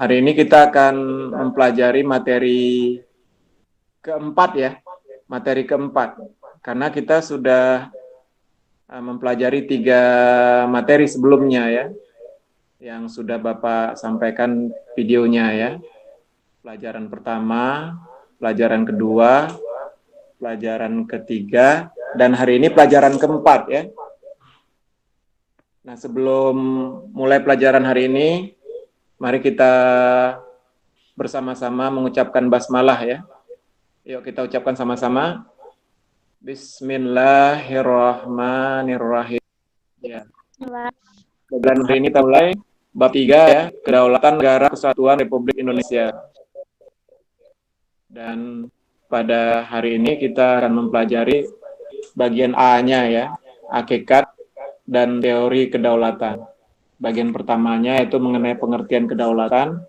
Hari ini kita akan mempelajari materi keempat ya, materi keempat. Karena kita sudah mempelajari 3 materi sebelumnya ya, yang sudah Bapak sampaikan videonya ya. Pelajaran pertama, pelajaran kedua, pelajaran ketiga, dan hari ini pelajaran keempat ya. Nah, sebelum mulai pelajaran hari ini, mari kita bersama-sama mengucapkan basmalah ya. Yuk kita ucapkan sama-sama. Bismillahirrahmanirrahim. Ya. Dan hari ini kita mulai bab 3 ya, Kedaulatan Negara Kesatuan Republik Indonesia. Dan pada hari ini kita akan mempelajari bagian A-nya ya, hakikat dan teori kedaulatan. Bagian pertamanya itu mengenai pengertian kedaulatan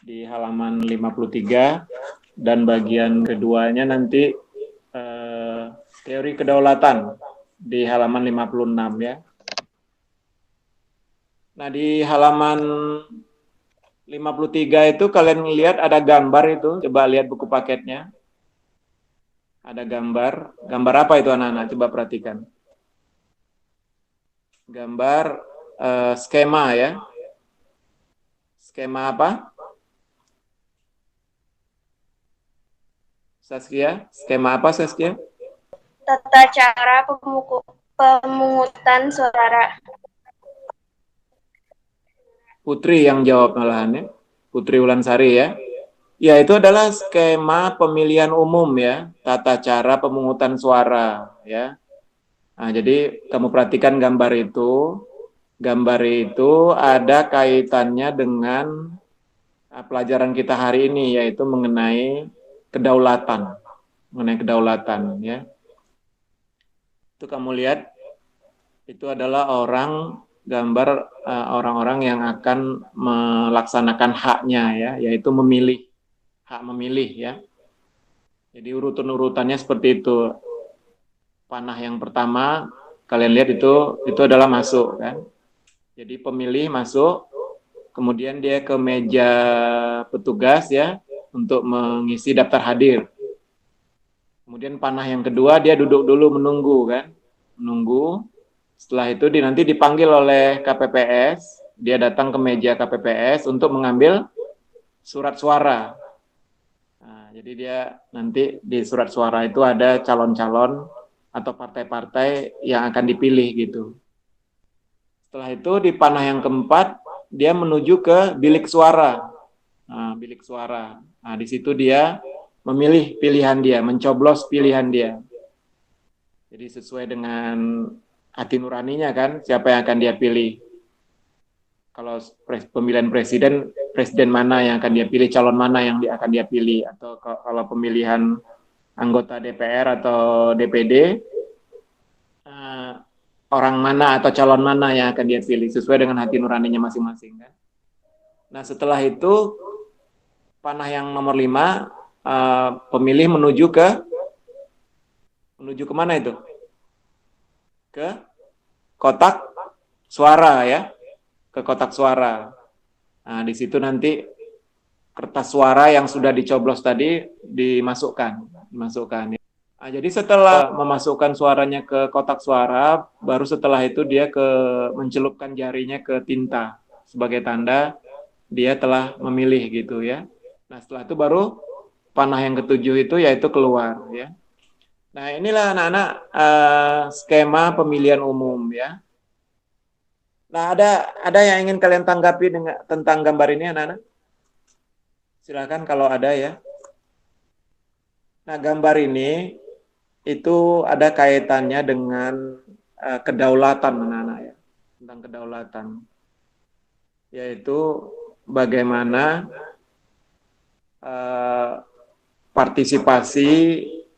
di halaman 53 dan bagian keduanya nanti teori kedaulatan di halaman 56 ya. Nah, di halaman 53 itu kalian lihat ada gambar itu, coba lihat buku paketnya. Ada gambar. Gambar apa itu anak-anak? Coba perhatikan. Gambar skema ya. Skema apa? Saskia? Skema apa Saskia? Tata cara pemungutan suara. Putri yang jawab malahan ya. Putri Wulansari ya. Ya, itu adalah skema pemilihan umum ya, tata cara pemungutan suara ya. Nah, jadi kamu perhatikan gambar itu. Gambar itu ada kaitannya dengan pelajaran kita hari ini, yaitu mengenai kedaulatan. Mengenai kedaulatan ya. Itu kamu lihat, itu adalah gambar orang-orang yang akan melaksanakan haknya ya, yaitu memilih. Hak memilih ya. Jadi urutan-urutannya seperti itu. Panah yang pertama kalian lihat itu adalah masuk kan. Jadi pemilih masuk, kemudian dia ke meja petugas ya untuk mengisi daftar hadir. Kemudian panah yang kedua dia duduk dulu menunggu kan. Menunggu. Setelah itu nanti dipanggil oleh KPPS, dia datang ke meja KPPS untuk mengambil surat suara. Nah, jadi dia nanti di surat suara itu ada calon-calon atau partai-partai yang akan dipilih gitu. Setelah itu di panah yang keempat dia menuju ke bilik suara. Nah, bilik suara. Nah, di situ dia memilih pilihan dia, mencoblos pilihan dia. Jadi sesuai dengan hati nuraninya kan, siapa yang akan dia pilih. Kalau pemilihan presiden mana yang akan dia pilih, calon mana yang akan dia pilih, atau kalau pemilihan anggota DPR atau DPD, orang mana atau calon mana yang akan dia pilih, sesuai dengan hati nuraninya masing-masing kan. Nah, setelah itu panah yang nomor 5, pemilih menuju ke mana itu? Ke kotak suara ya, ke kotak suara. Nah, di situ nanti kertas suara yang sudah dicoblos tadi dimasukkan. Ya. Nah, jadi setelah memasukkan suaranya ke kotak suara, baru setelah itu dia mencelupkan jarinya ke tinta sebagai tanda dia telah memilih gitu ya. Nah, setelah itu baru panah yang ketujuh itu yaitu keluar ya. Nah, inilah anak-anak skema pemilihan umum ya. Nah, ada yang ingin kalian tanggapi tentang gambar ini anak-anak? Silakan kalau ada ya. Nah, gambar ini itu ada kaitannya dengan kedaulatan anak-anak ya. Tentang kedaulatan. Yaitu bagaimana partisipasi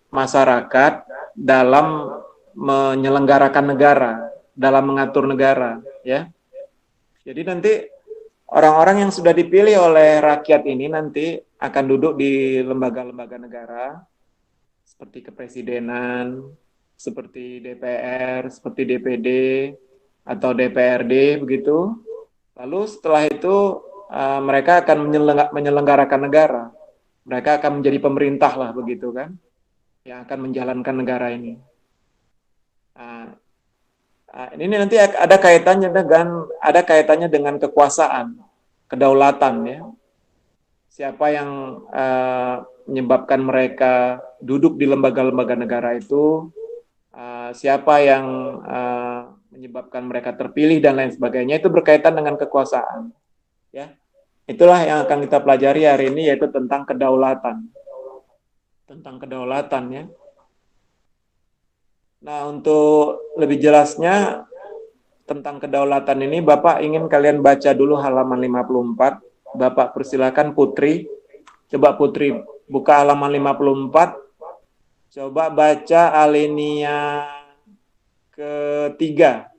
masyarakat dalam menyelenggarakan negara, dalam mengatur negara ya. Jadi nanti orang-orang yang sudah dipilih oleh rakyat ini nanti akan duduk di lembaga-lembaga negara seperti kepresidenan, seperti DPR, seperti DPD atau DPRD begitu. Lalu setelah itu mereka akan menyelenggarakan negara. Mereka akan menjadi pemerintah lah begitu kan, yang akan menjalankan negara ini. Ini nanti ada kaitannya dengan kekuasaan, kedaulatan ya. Siapa yang menyebabkan mereka duduk di lembaga-lembaga negara itu, siapa yang menyebabkan mereka terpilih dan lain sebagainya, itu berkaitan dengan kekuasaan. Ya, itulah yang akan kita pelajari hari ini, yaitu tentang kedaulatan, ya. Nah, untuk lebih jelasnya tentang kedaulatan ini, Bapak ingin kalian baca dulu halaman 54. Bapak persilakan Putri. Coba Putri buka halaman 54. Coba baca alinea ketiga.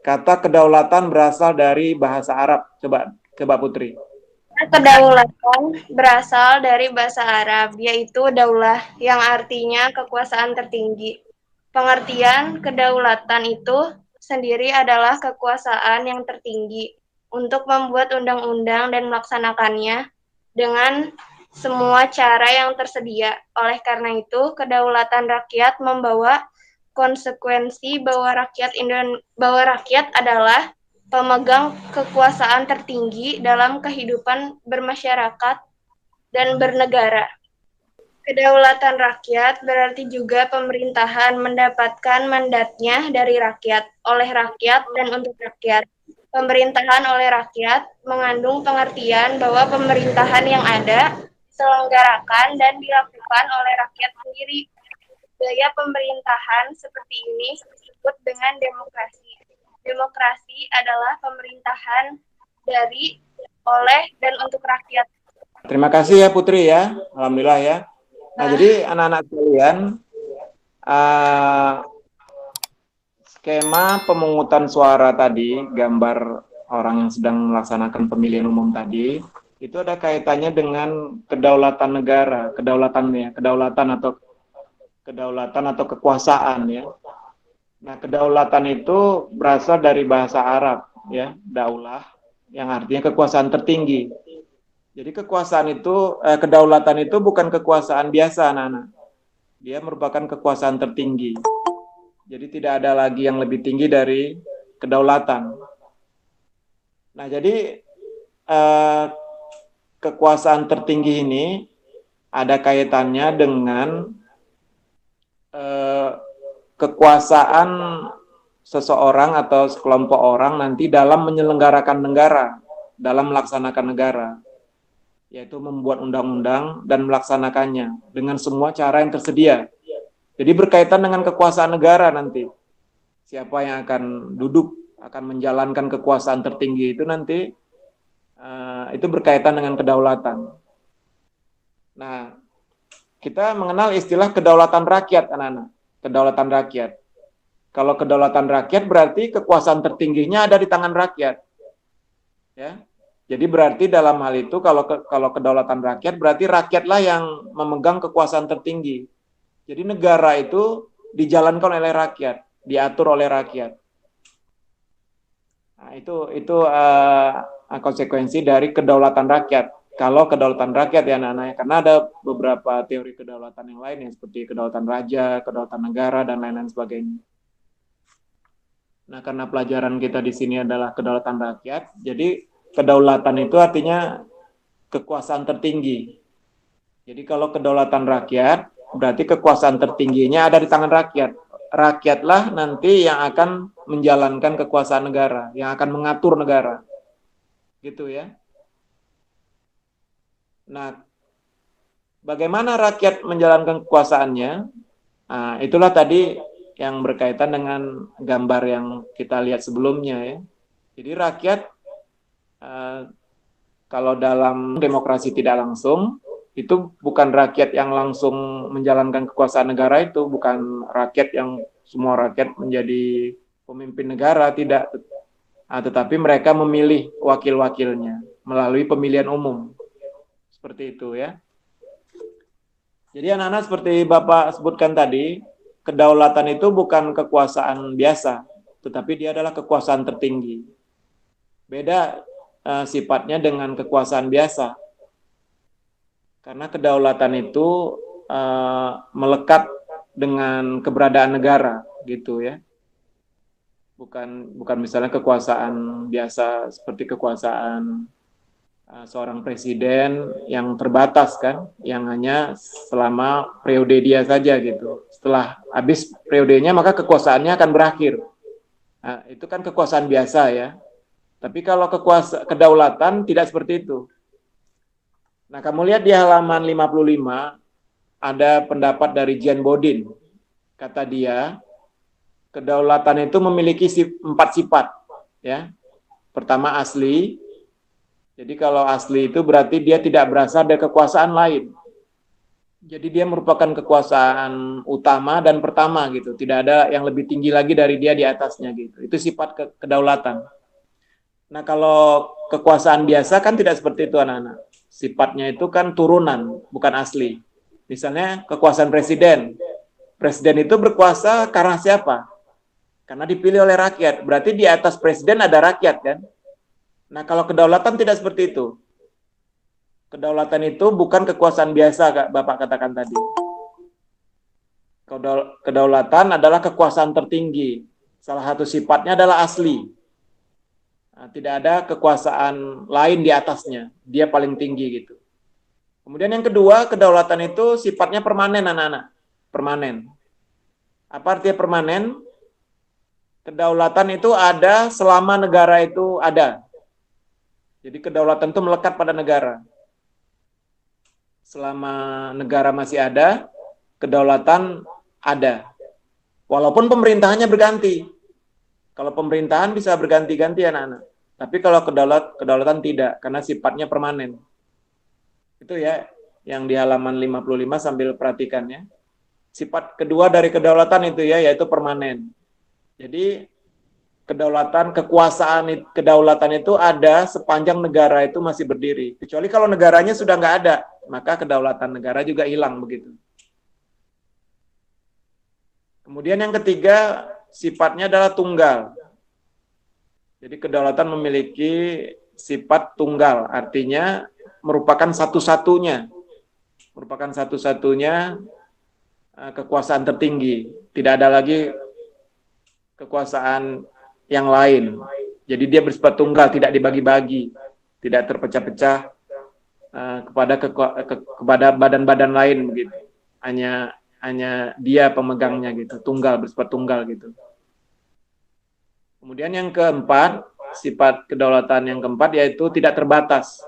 Kata kedaulatan berasal dari bahasa Arab. Coba Putri. Kedaulatan berasal dari bahasa Arab, yaitu daulah, yang artinya kekuasaan tertinggi. Pengertian kedaulatan itu sendiri adalah kekuasaan yang tertinggi untuk membuat undang-undang dan melaksanakannya dengan semua cara yang tersedia. Oleh karena itu, kedaulatan rakyat membawa konsekuensi bahwa rakyat adalah pemegang kekuasaan tertinggi dalam kehidupan bermasyarakat dan bernegara. Kedaulatan rakyat berarti juga pemerintahan mendapatkan mandatnya dari rakyat, oleh rakyat, dan untuk rakyat. Pemerintahan oleh rakyat mengandung pengertian bahwa pemerintahan yang ada diselenggarakan dan dilakukan oleh rakyat sendiri. Gaya pemerintahan seperti ini disebut dengan demokrasi. Demokrasi adalah pemerintahan dari, oleh, dan untuk rakyat. Terima kasih ya Putri ya, alhamdulillah ya. Nah, jadi anak-anak sekalian, skema pemungutan suara tadi, gambar orang yang sedang melaksanakan pemilihan umum tadi, itu ada kaitannya dengan kedaulatan negara, kedaulatan atau kekuasaan ya. Nah, kedaulatan itu berasal dari bahasa Arab ya, daulah, yang artinya kekuasaan tertinggi. Jadi kedaulatan itu bukan kekuasaan biasa, anak-anak. Dia merupakan kekuasaan tertinggi. Jadi tidak ada lagi yang lebih tinggi dari kedaulatan. Nah, jadi kekuasaan tertinggi ini ada kaitannya dengan kekuasaan seseorang atau sekelompok orang nanti dalam menyelenggarakan negara, dalam melaksanakan negara, yaitu membuat undang-undang dan melaksanakannya dengan semua cara yang tersedia. Jadi berkaitan dengan kekuasaan negara nanti. Siapa yang akan duduk, akan menjalankan kekuasaan tertinggi itu nanti, itu berkaitan dengan kedaulatan. Nah, kita mengenal istilah kedaulatan rakyat, anak-anak. Kedaulatan rakyat. Kalau kedaulatan rakyat berarti kekuasaan tertingginya ada di tangan rakyat. Ya. Jadi berarti dalam hal itu kalau kedaulatan rakyat berarti rakyatlah yang memegang kekuasaan tertinggi. Jadi negara itu dijalankan oleh rakyat, diatur oleh rakyat. Nah, itu konsekuensi dari kedaulatan rakyat. Kalau kedaulatan rakyat ya anak-anak, karena ada beberapa teori kedaulatan yang lain, seperti kedaulatan raja, kedaulatan negara, dan lain-lain sebagainya. Nah, karena pelajaran kita di sini adalah kedaulatan rakyat, jadi kedaulatan itu artinya kekuasaan tertinggi. Jadi kalau kedaulatan rakyat, berarti kekuasaan tertingginya ada di tangan rakyat. Rakyatlah nanti yang akan menjalankan kekuasaan negara, yang akan mengatur negara. Gitu ya. Nah, bagaimana rakyat menjalankan kekuasaannya? Nah, itulah tadi yang berkaitan dengan gambar yang kita lihat sebelumnya ya. Jadi rakyat kalau dalam demokrasi tidak langsung, itu bukan rakyat yang langsung menjalankan kekuasaan negara, itu bukan rakyat yang semua rakyat menjadi pemimpin negara, tidak. Tetapi mereka memilih wakil-wakilnya melalui pemilihan umum. Seperti itu ya. Jadi anak-anak seperti Bapak sebutkan tadi, kedaulatan itu bukan kekuasaan biasa, tetapi dia adalah kekuasaan tertinggi. Beda sifatnya dengan kekuasaan biasa. Karena kedaulatan itu melekat dengan keberadaan negara, gitu ya. Bukan misalnya kekuasaan biasa seperti kekuasaan seorang presiden yang terbatas kan, yang hanya selama periode dia saja gitu. Setelah habis periodenya maka kekuasaannya akan berakhir. Nah, itu kan kekuasaan biasa ya. Tapi kalau kedaulatan tidak seperti itu. Nah, kamu lihat di halaman 55 ada pendapat dari Jean Bodin. Kata dia, kedaulatan itu memiliki 4 sifat ya. Pertama asli. Jadi kalau asli itu berarti dia tidak berasal dari kekuasaan lain. Jadi dia merupakan kekuasaan utama dan pertama gitu. Tidak ada yang lebih tinggi lagi dari dia di atasnya gitu. Itu sifat kedaulatan. Nah kalau kekuasaan biasa kan tidak seperti itu anak-anak. Sifatnya itu kan turunan, bukan asli. Misalnya kekuasaan presiden. Presiden itu berkuasa karena siapa? Karena dipilih oleh rakyat. Berarti di atas presiden ada rakyat kan? Nah, kalau kedaulatan tidak seperti itu. Kedaulatan itu bukan kekuasaan biasa, Kak, Bapak katakan tadi. Kedaulatan adalah kekuasaan tertinggi. Salah satu sifatnya adalah asli. Nah, tidak ada kekuasaan lain di atasnya. Dia paling tinggi gitu. Kemudian yang kedua, kedaulatan itu sifatnya permanen, anak-anak. Permanen. Apa artinya permanen? Kedaulatan itu ada selama negara itu ada. Jadi kedaulatan itu melekat pada negara. Selama negara masih ada, kedaulatan ada. Walaupun pemerintahannya berganti. Kalau pemerintahan bisa berganti-ganti anak-anak. Tapi kalau kedaulatan tidak, karena sifatnya permanen. Itu ya, yang di halaman 55 sambil perhatikan ya. Sifat kedua dari kedaulatan itu ya, yaitu permanen. Jadi kedaulatan itu ada sepanjang negara itu masih berdiri. Kecuali kalau negaranya sudah nggak ada, maka kedaulatan negara juga hilang begitu. Kemudian yang ketiga, sifatnya adalah tunggal. Jadi kedaulatan memiliki sifat tunggal, artinya merupakan satu-satunya kekuasaan tertinggi. Tidak ada lagi kekuasaan yang lain. Jadi dia bersifat tunggal, tidak dibagi-bagi, tidak terpecah-pecah kepada badan-badan lain begitu. Hanya dia pemegangnya gitu, tunggal, bersifat tunggal gitu. Kemudian yang keempat, sifat kedaulatan yang keempat yaitu tidak terbatas.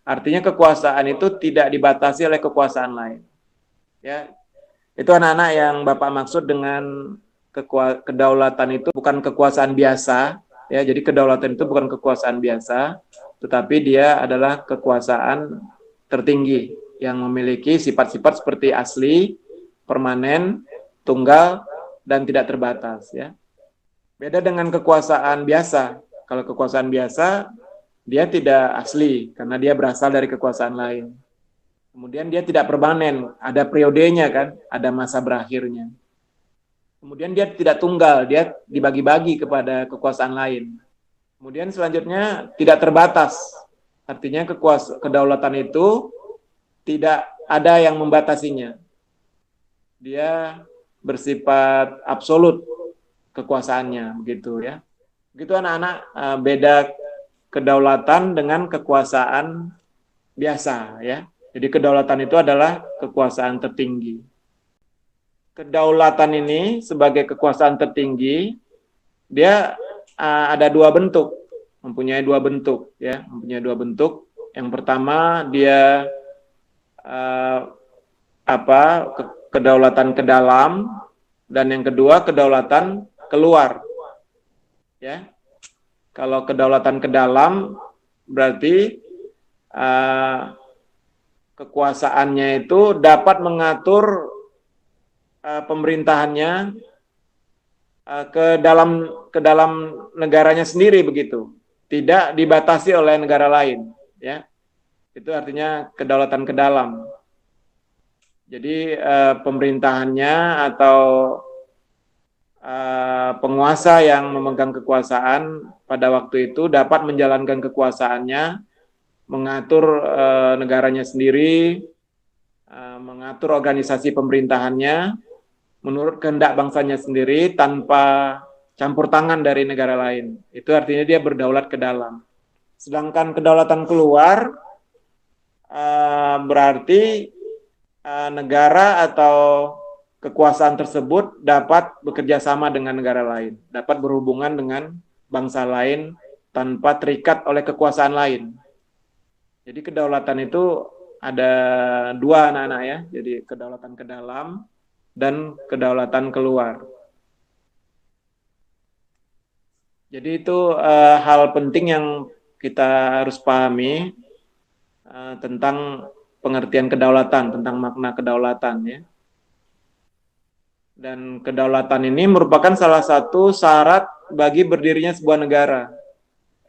Artinya kekuasaan itu tidak dibatasi oleh kekuasaan lain. Ya, itu anak-anak yang Bapak maksud dengan kedaulatan itu bukan kekuasaan biasa, ya. Jadi kedaulatan itu bukan kekuasaan biasa, tetapi dia adalah kekuasaan tertinggi yang memiliki sifat-sifat seperti asli, permanen, tunggal, dan tidak terbatas, ya. Beda dengan kekuasaan biasa. Kalau kekuasaan biasa dia tidak asli karena dia berasal dari kekuasaan lain. Kemudian dia tidak permanen, ada periodenya kan, ada masa berakhirnya. Kemudian dia tidak tunggal, dia dibagi-bagi kepada kekuasaan lain. Kemudian selanjutnya tidak terbatas. Artinya kedaulatan itu tidak ada yang membatasinya. Dia bersifat absolut kekuasaannya, begitu ya. Begitu anak-anak, beda kedaulatan dengan kekuasaan biasa ya. Jadi kedaulatan itu adalah kekuasaan tertinggi. Kedaulatan ini sebagai kekuasaan tertinggi, dia ada dua bentuk, mempunyai dua bentuk ya, mempunyai dua bentuk. Yang pertama dia kedaulatan ke dalam, dan yang kedua kedaulatan keluar. Ya, kalau kedaulatan ke dalam berarti kekuasaannya itu dapat mengatur pemerintahannya ke dalam negaranya sendiri begitu, tidak dibatasi oleh negara lain, ya. Itu artinya kedaulatan ke dalam. Jadi pemerintahannya atau penguasa yang memegang kekuasaan pada waktu itu dapat menjalankan kekuasaannya, mengatur negaranya sendiri, mengatur organisasi pemerintahannya menurut kehendak bangsanya sendiri tanpa campur tangan dari negara lain. Itu artinya dia berdaulat ke dalam. Sedangkan kedaulatan keluar berarti negara atau kekuasaan tersebut dapat bekerja sama dengan negara lain, dapat berhubungan dengan bangsa lain tanpa terikat oleh kekuasaan lain. Jadi kedaulatan itu ada dua anak-anak ya, jadi kedaulatan ke dalam dan kedaulatan keluar. Jadi itu hal penting yang kita harus pahami tentang pengertian kedaulatan, tentang makna kedaulatan ya. Dan kedaulatan ini merupakan salah satu syarat bagi berdirinya sebuah negara.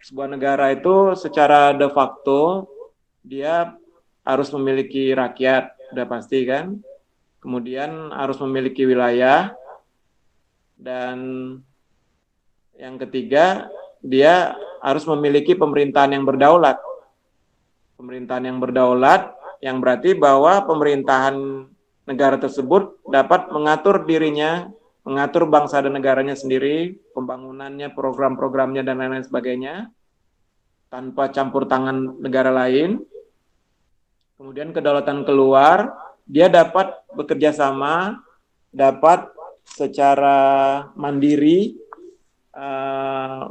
Sebuah negara itu secara de facto dia harus memiliki rakyat, udah pasti kan. Kemudian harus memiliki wilayah, dan yang ketiga dia harus memiliki pemerintahan yang berdaulat. Pemerintahan yang berdaulat yang berarti bahwa pemerintahan negara tersebut dapat mengatur dirinya, mengatur bangsa dan negaranya sendiri, pembangunannya, program-programnya, dan lain-lain sebagainya, tanpa campur tangan negara lain. Kemudian kedaulatan keluar, dia dapat bekerja sama, dapat secara mandiri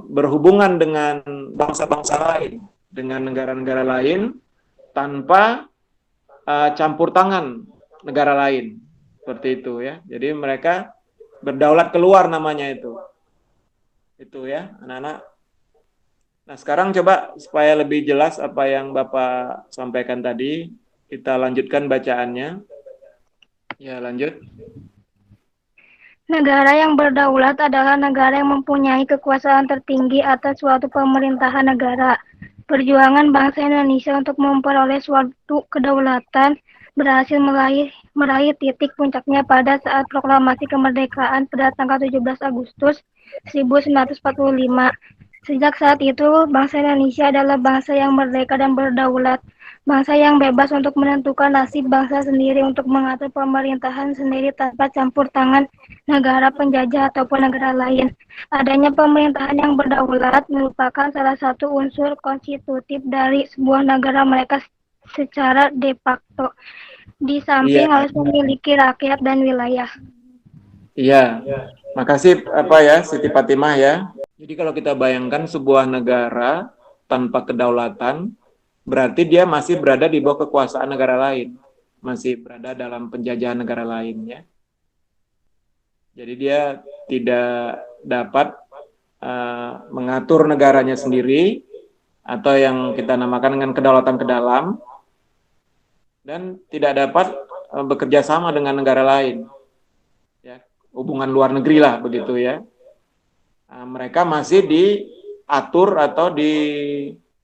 berhubungan dengan bangsa-bangsa lain, dengan negara-negara lain, tanpa campur tangan negara lain, seperti itu ya. Jadi mereka berdaulat keluar namanya itu ya anak-anak. Nah sekarang coba supaya lebih jelas apa yang Bapak sampaikan tadi, kita lanjutkan bacaannya. Ya lanjut. Negara yang berdaulat adalah negara yang mempunyai kekuasaan tertinggi atas suatu pemerintahan negara. Perjuangan bangsa Indonesia untuk memperoleh suatu kedaulatan berhasil meraih titik puncaknya pada saat proklamasi kemerdekaan pada tanggal 17 Agustus 1945. Sejak saat itu, bangsa Indonesia adalah bangsa yang merdeka dan berdaulat, bangsa yang bebas untuk menentukan nasib bangsa sendiri, untuk mengatur pemerintahan sendiri tanpa campur tangan negara penjajah ataupun negara lain. Adanya pemerintahan yang berdaulat merupakan salah satu unsur konstitutif dari sebuah negara mereka secara de facto, di samping harus memiliki rakyat dan wilayah. Iya, makasih Siti Fatimah ya. Jadi kalau kita bayangkan sebuah negara tanpa kedaulatan, berarti dia masih berada di bawah kekuasaan negara lain, masih berada dalam penjajahan negara lain ya. Jadi dia tidak dapat mengatur negaranya sendiri, atau yang kita namakan dengan kedaulatan ke dalam, dan tidak dapat bekerja sama dengan negara lain, ya, hubungan luar negeri lah begitu ya. Mereka masih diatur atau dibatasi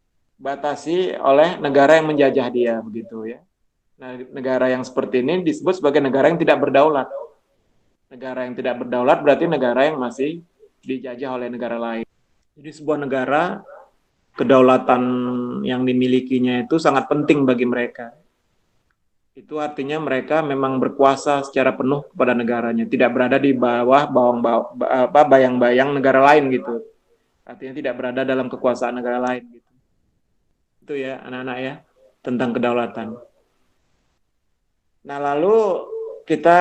oleh negara yang menjajah dia begitu ya. Nah, negara yang seperti ini disebut sebagai negara yang tidak berdaulat. Negara yang tidak berdaulat berarti negara yang masih dijajah oleh negara lain. Jadi sebuah negara, kedaulatan yang dimilikinya itu sangat penting bagi mereka. Itu artinya mereka memang berkuasa secara penuh kepada negaranya, tidak berada di bawah bayang-bayang negara lain gitu. Artinya tidak berada dalam kekuasaan negara lain gitu. Itu ya anak-anak ya, tentang kedaulatan. Nah lalu kita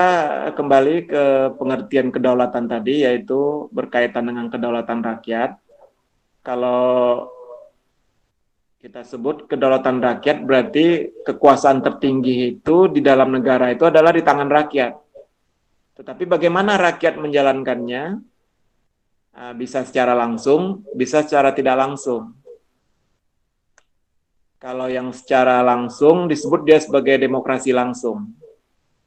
kembali ke pengertian kedaulatan tadi, yaitu berkaitan dengan kedaulatan rakyat. Kalau kita sebut kedaulatan rakyat berarti kekuasaan tertinggi itu di dalam negara itu adalah di tangan rakyat. Tetapi bagaimana rakyat menjalankannya? Bisa secara langsung, bisa secara tidak langsung. Kalau yang secara langsung disebut dia sebagai demokrasi langsung.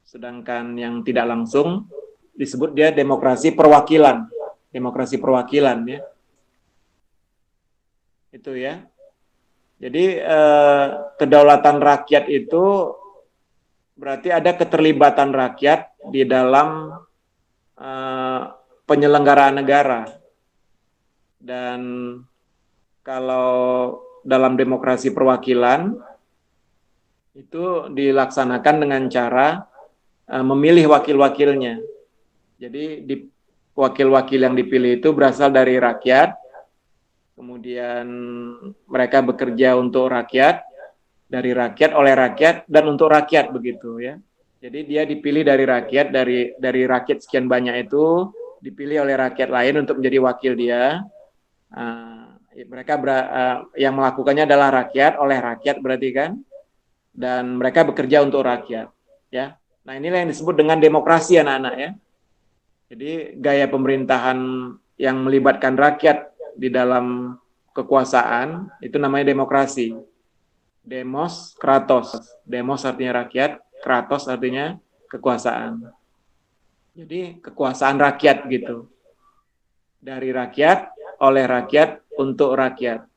Sedangkan yang tidak langsung disebut dia demokrasi perwakilan. Demokrasi perwakilan ya. Itu ya. Jadi kedaulatan rakyat itu berarti ada keterlibatan rakyat di dalam penyelenggaraan negara. Dan kalau dalam demokrasi perwakilan itu dilaksanakan dengan cara memilih wakil-wakilnya. Jadi wakil-wakil yang dipilih itu berasal dari rakyat, kemudian mereka bekerja untuk rakyat, dari rakyat, oleh rakyat, dan untuk rakyat begitu ya. Jadi dia dipilih dari rakyat, dari rakyat sekian banyak itu dipilih oleh rakyat lain untuk menjadi wakil dia. Mereka yang melakukannya adalah rakyat, oleh rakyat berarti kan, dan mereka bekerja untuk rakyat ya. Nah, inilah yang disebut dengan demokrasi anak-anak ya. Jadi gaya pemerintahan yang melibatkan rakyat di dalam kekuasaan itu namanya demokrasi. Demos, kratos. Demos artinya rakyat, kratos artinya kekuasaan. Jadi kekuasaan rakyat gitu. Dari rakyat, oleh rakyat, untuk rakyat.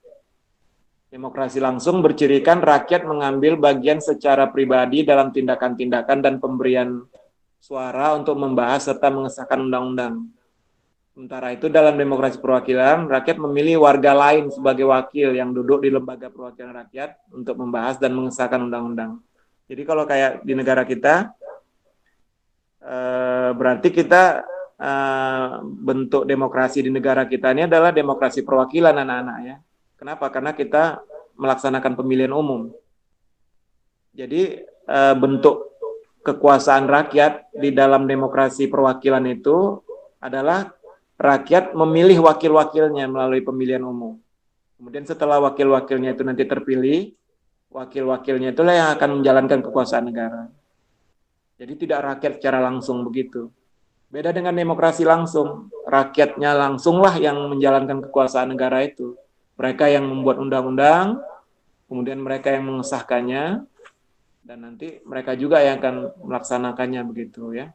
Demokrasi langsung bercirikan rakyat mengambil bagian secara pribadi dalam tindakan-tindakan dan pemberian suara untuk membahas serta mengesahkan undang-undang. Sementara itu dalam demokrasi perwakilan, rakyat memilih warga lain sebagai wakil yang duduk di lembaga perwakilan rakyat untuk membahas dan mengesahkan undang-undang. Jadi kalau kayak di negara kita, berarti kita bentuk demokrasi di negara kita ini adalah demokrasi perwakilan anak-anak ya. Kenapa? Karena kita melaksanakan pemilihan umum. Jadi bentuk kekuasaan rakyat di dalam demokrasi perwakilan itu adalah rakyat memilih wakil-wakilnya melalui pemilihan umum. Kemudian setelah wakil-wakilnya itu nanti terpilih, wakil-wakilnya itulah yang akan menjalankan kekuasaan negara. Jadi tidak rakyat secara langsung begitu. Beda dengan demokrasi langsung, rakyatnya langsunglah yang menjalankan kekuasaan negara itu. Mereka yang membuat undang-undang, kemudian mereka yang mengesahkannya, dan nanti mereka juga yang akan melaksanakannya begitu ya.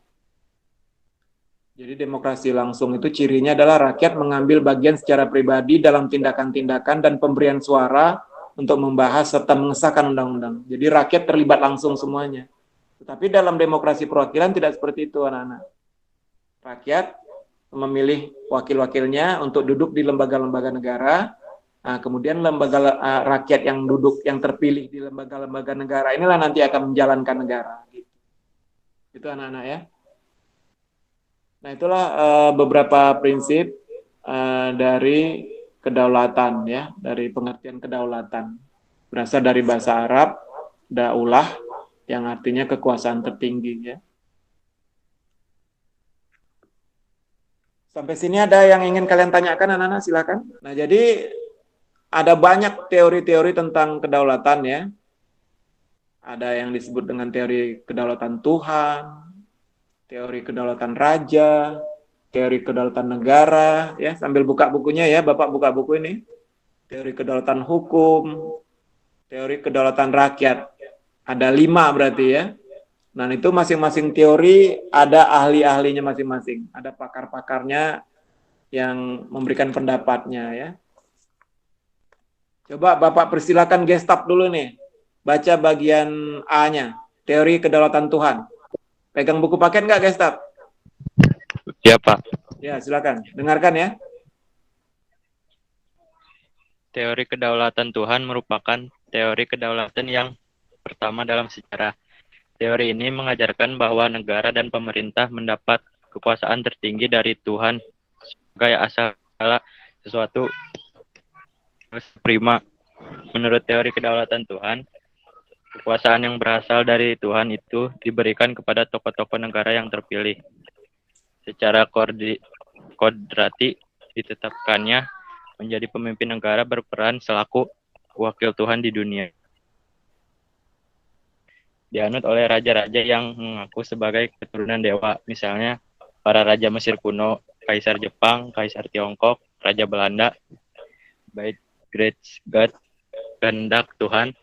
Jadi demokrasi langsung itu cirinya adalah rakyat mengambil bagian secara pribadi dalam tindakan-tindakan dan pemberian suara untuk membahas serta mengesahkan undang-undang. Jadi rakyat terlibat langsung semuanya. Tetapi dalam demokrasi perwakilan tidak seperti itu anak-anak. Rakyat memilih wakil-wakilnya untuk duduk di lembaga-lembaga negara. Nah, kemudian rakyat yang duduk, yang terpilih di lembaga-lembaga negara inilah nanti akan menjalankan negara. Gitu. Itu anak-anak ya. Nah, itulah beberapa prinsip dari kedaulatan ya, dari pengertian kedaulatan. Berasal dari bahasa Arab, daulah, yang artinya kekuasaan tertinggi ya. Sampai sini ada yang ingin kalian tanyakan anak-anak, silakan. Nah, jadi ada banyak teori-teori tentang kedaulatan ya. Ada yang disebut dengan teori kedaulatan Tuhan, teori kedaulatan raja, teori kedaulatan negara ya. Sambil buka bukunya ya, Bapak buka buku ini. Teori kedaulatan hukum, teori kedaulatan rakyat. Ada 5 berarti ya. Nah, itu masing-masing teori ada ahli-ahlinya masing-masing. Ada pakar-pakarnya yang memberikan pendapatnya ya. Coba Bapak persilakan gestap dulu nih. Baca bagian A-nya. Teori kedaulatan Tuhan. Pegang buku paket nggak gestap? Ya, Pak. Ya, silakan. Dengarkan ya. Teori kedaulatan Tuhan merupakan teori kedaulatan yang pertama dalam sejarah. Teori ini mengajarkan bahwa negara dan pemerintah mendapat kekuasaan tertinggi dari Tuhan sebagai asal sesuatu prima. Menurut teori kedaulatan Tuhan, kekuasaan yang berasal dari Tuhan itu diberikan kepada tokoh-tokoh negara yang terpilih. Secara kodrati ditetapkannya menjadi pemimpin negara berperan selaku wakil Tuhan di dunia. Dianut oleh raja-raja yang mengaku sebagai keturunan dewa, misalnya para raja Mesir kuno, kaisar Jepang, kaisar Tiongkok, raja Belanda, Bait Great God, kehendak Tuhan,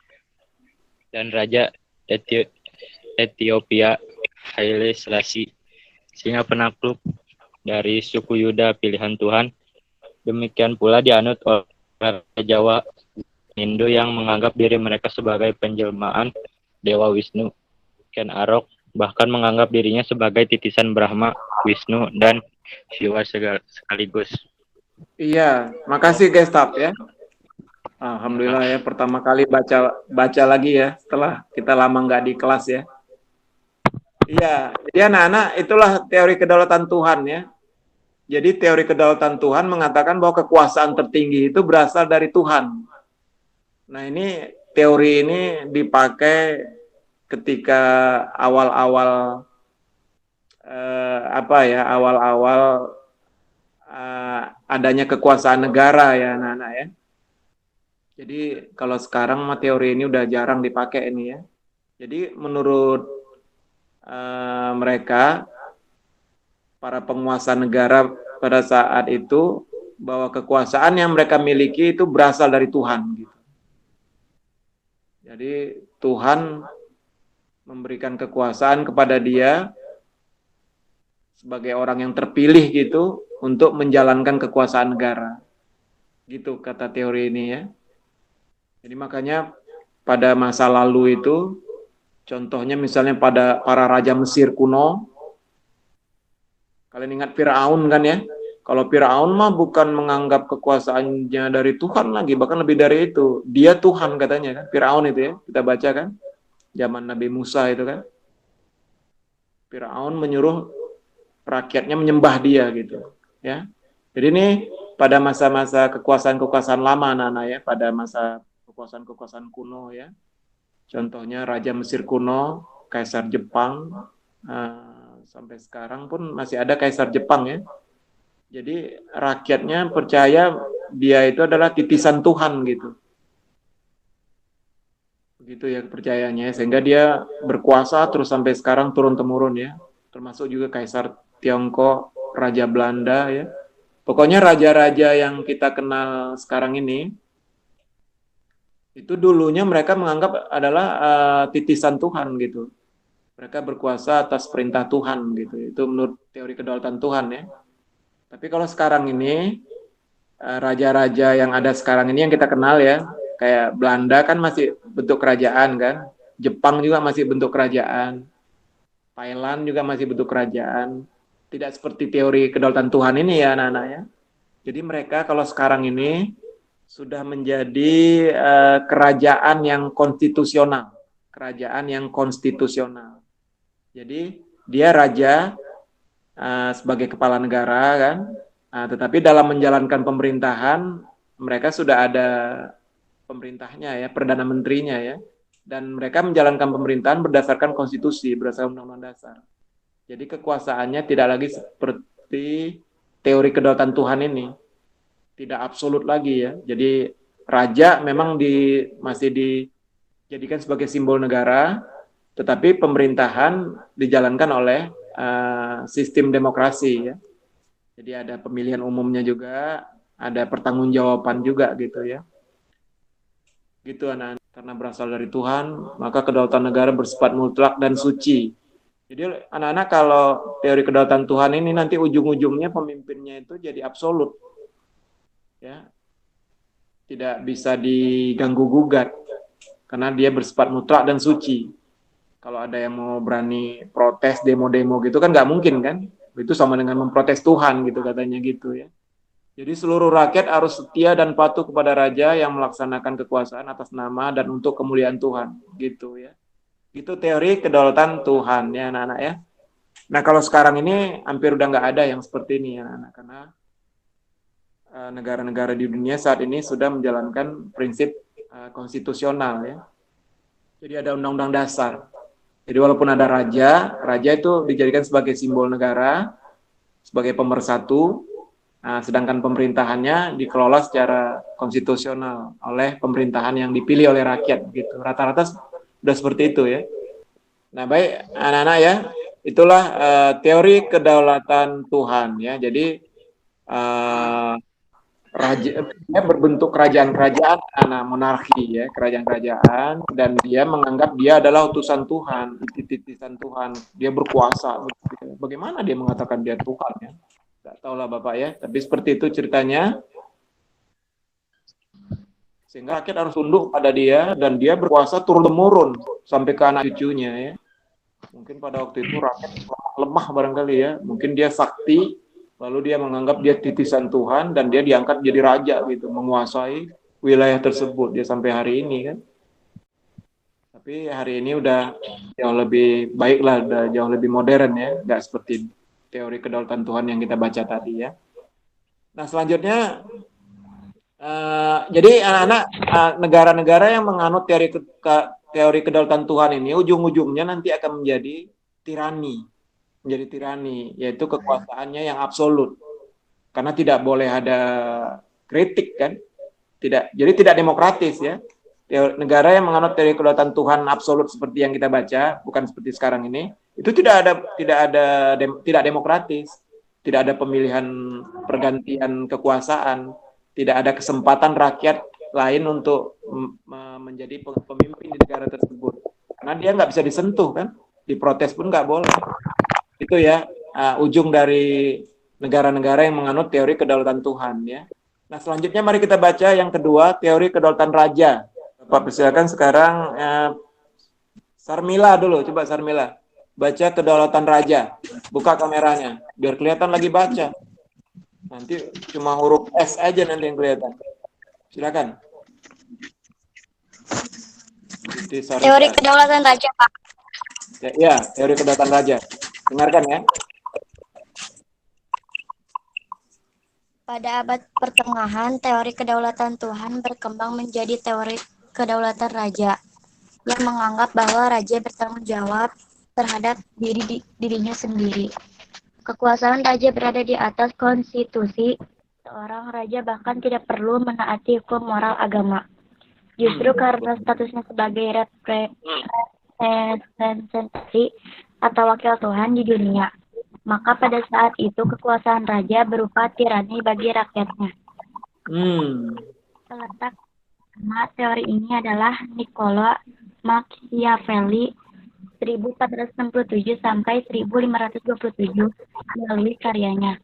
dan raja Ethiopia Haile Selassie, singa penakluk dari suku Yuda pilihan Tuhan. Demikian pula dianut oleh Jawa Hindu yang menganggap diri mereka sebagai penjelmaan Dewa Wisnu, Ken Arok, bahkan menganggap dirinya sebagai titisan Brahma, Wisnu, dan Siwa sekaligus. Iya, makasih Gestap ya. Alhamdulillah ya, pertama kali baca lagi ya setelah kita lama nggak di kelas ya. Iya, jadi anak-anak itulah teori kedaulatan Tuhan ya. Jadi teori kedaulatan Tuhan mengatakan bahwa kekuasaan tertinggi itu berasal dari Tuhan. Nah ini teori ini dipakai ketika awal-awal awal-awal adanya kekuasaan negara ya anak-anak ya. Jadi kalau sekarang mah teori ini udah jarang dipakai ini ya. Jadi menurut mereka para penguasa negara pada saat itu bahwa kekuasaan yang mereka miliki itu berasal dari Tuhan gitu. Jadi Tuhan memberikan kekuasaan kepada dia sebagai orang yang terpilih gitu untuk menjalankan kekuasaan negara. Gitu kata teori ini ya. Jadi makanya pada masa lalu itu contohnya misalnya pada para raja Mesir kuno, kalian ingat Firaun kan ya? Kalau Firaun mah bukan menganggap kekuasaannya dari Tuhan lagi, bahkan lebih dari itu. Dia Tuhan katanya kan, Firaun itu ya, kita baca kan, zaman Nabi Musa itu kan. Firaun menyuruh rakyatnya menyembah dia gitu, ya. Jadi ini pada masa-masa kekuasaan-kekuasaan lama anak-anak ya, pada masa kekuasaan-kekuasaan kuno ya. Contohnya Raja Mesir kuno, Kaisar Jepang, sampai sekarang pun masih ada Kaisar Jepang ya. Jadi rakyatnya percaya dia itu adalah titisan Tuhan gitu. Begitu ya kepercayaannya, sehingga dia berkuasa terus sampai sekarang turun-temurun ya. Termasuk juga Kaisar Tiongkok, Raja Belanda ya. Pokoknya raja-raja yang kita kenal sekarang ini, itu dulunya mereka menganggap adalah titisan Tuhan gitu. Mereka berkuasa atas perintah Tuhan gitu. Itu menurut teori kedaulatan Tuhan ya. Tapi kalau sekarang ini, raja-raja yang ada sekarang ini yang kita kenal ya, kayak Belanda kan masih bentuk kerajaan kan, Jepang juga masih bentuk kerajaan, Thailand juga masih bentuk kerajaan, tidak seperti teori kedaulatan Tuhan ini ya anak-anak ya. Jadi mereka kalau sekarang ini sudah menjadi kerajaan yang konstitusional, kerajaan yang konstitusional. Jadi dia raja sebagai kepala negara kan, tetapi dalam menjalankan pemerintahan mereka sudah ada pemerintahnya ya, perdana menterinya ya, dan mereka menjalankan pemerintahan berdasarkan konstitusi, berdasarkan undang-undang dasar. Jadi kekuasaannya tidak lagi seperti teori kedaulatan Tuhan ini, tidak absolut lagi ya. Jadi raja memang masih dijadikan sebagai simbol negara, tetapi pemerintahan dijalankan oleh sistem demokrasi ya. Jadi ada pemilihan umumnya juga, ada pertanggungjawaban juga gitu ya. Gitu anak-anak. Karena berasal dari Tuhan, maka kedaulatan negara bersifat mutlak dan suci. Jadi anak-anak kalau teori kedaulatan Tuhan ini nanti ujung-ujungnya pemimpinnya itu jadi absolut. Ya. Tidak bisa diganggu gugat karena dia bersifat mutlak dan suci. Kalau ada yang mau berani protes demo-demo gitu kan nggak mungkin kan? Itu sama dengan memprotes Tuhan gitu katanya gitu ya. Jadi seluruh rakyat harus setia dan patuh kepada raja yang melaksanakan kekuasaan atas nama dan untuk kemuliaan Tuhan gitu ya. Itu teori kedaulatan Tuhan ya anak-anak ya. Nah kalau sekarang ini hampir udah nggak ada yang seperti ini ya anak-anak, karena negara-negara di dunia saat ini sudah menjalankan prinsip konstitusional ya. Jadi ada undang-undang dasar. Jadi walaupun ada raja, raja itu dijadikan sebagai simbol negara, sebagai pemersatu, sedangkan pemerintahannya dikelola secara konstitusional oleh pemerintahan yang dipilih oleh rakyat gitu. Rata-rata sudah seperti itu ya. Nah baik anak-anak ya, itulah teori kedaulatan Tuhan ya. Jadi raja berbentuk kerajaan-kerajaan, monarki ya, kerajaan-kerajaan, dan dia menganggap dia adalah utusan Tuhan, titisan Tuhan, dia berkuasa. Bagaimana dia mengatakan dia Tuhan ya? Tidak tahu lah Bapak ya, tapi seperti itu ceritanya. Sehingga rakyat harus tunduk pada dia dan dia berkuasa turun-temurun sampai ke anak cucunya ya. Mungkin pada waktu itu rakyat lemah barangkali ya. Mungkin dia sakti, lalu dia menganggap dia titisan Tuhan dan dia diangkat jadi raja gitu, menguasai wilayah tersebut. Dia sampai hari ini kan. Tapi hari ini udah jauh lebih baik lah, udah jauh lebih modern ya, nggak seperti teori kedaulatan Tuhan yang kita baca tadi ya. Nah selanjutnya, jadi anak-anak negara-negara yang menganut teori kedaulatan Tuhan ini ujung-ujungnya nanti akan menjadi tirani, yaitu kekuasaannya yang absolut, karena tidak boleh ada kritik kan, jadi tidak demokratis ya. Negara yang menganut teori kedaulatan Tuhan absolut seperti yang kita baca, bukan seperti sekarang ini, itu tidak demokratis, tidak ada pemilihan pergantian kekuasaan, tidak ada kesempatan rakyat lain untuk menjadi pemimpin di negara tersebut, karena dia nggak bisa disentuh kan, diprotes pun nggak boleh. Itu ya ujung dari negara-negara yang menganut teori kedaulatan Tuhan ya. Nah selanjutnya mari kita baca yang kedua, teori kedaulatan raja. Bapak persilakan sekarang Sarmila dulu, coba Sarmila baca kedaulatan raja, buka kameranya biar kelihatan lagi baca. Nanti cuma huruf S aja nanti yang kelihatan. Silakan. Teori kedaulatan raja, Pak. Ya, teori kedaulatan raja. Dengarkan ya. Pada abad pertengahan, teori kedaulatan Tuhan berkembang menjadi teori kedaulatan raja yang menganggap bahwa raja bertanggung jawab terhadap dirinya sendiri. Kekuasaan raja berada di atas konstitusi. Seorang raja bahkan tidak perlu menaati hukum moral agama. Justru karena statusnya sebagai representasi atau wakil Tuhan di dunia, maka pada saat itu kekuasaan raja berupa tirani bagi rakyatnya. Peletak nama teori ini adalah Niccolo Machiavelli 1467 sampai 1527 melalui karyanya.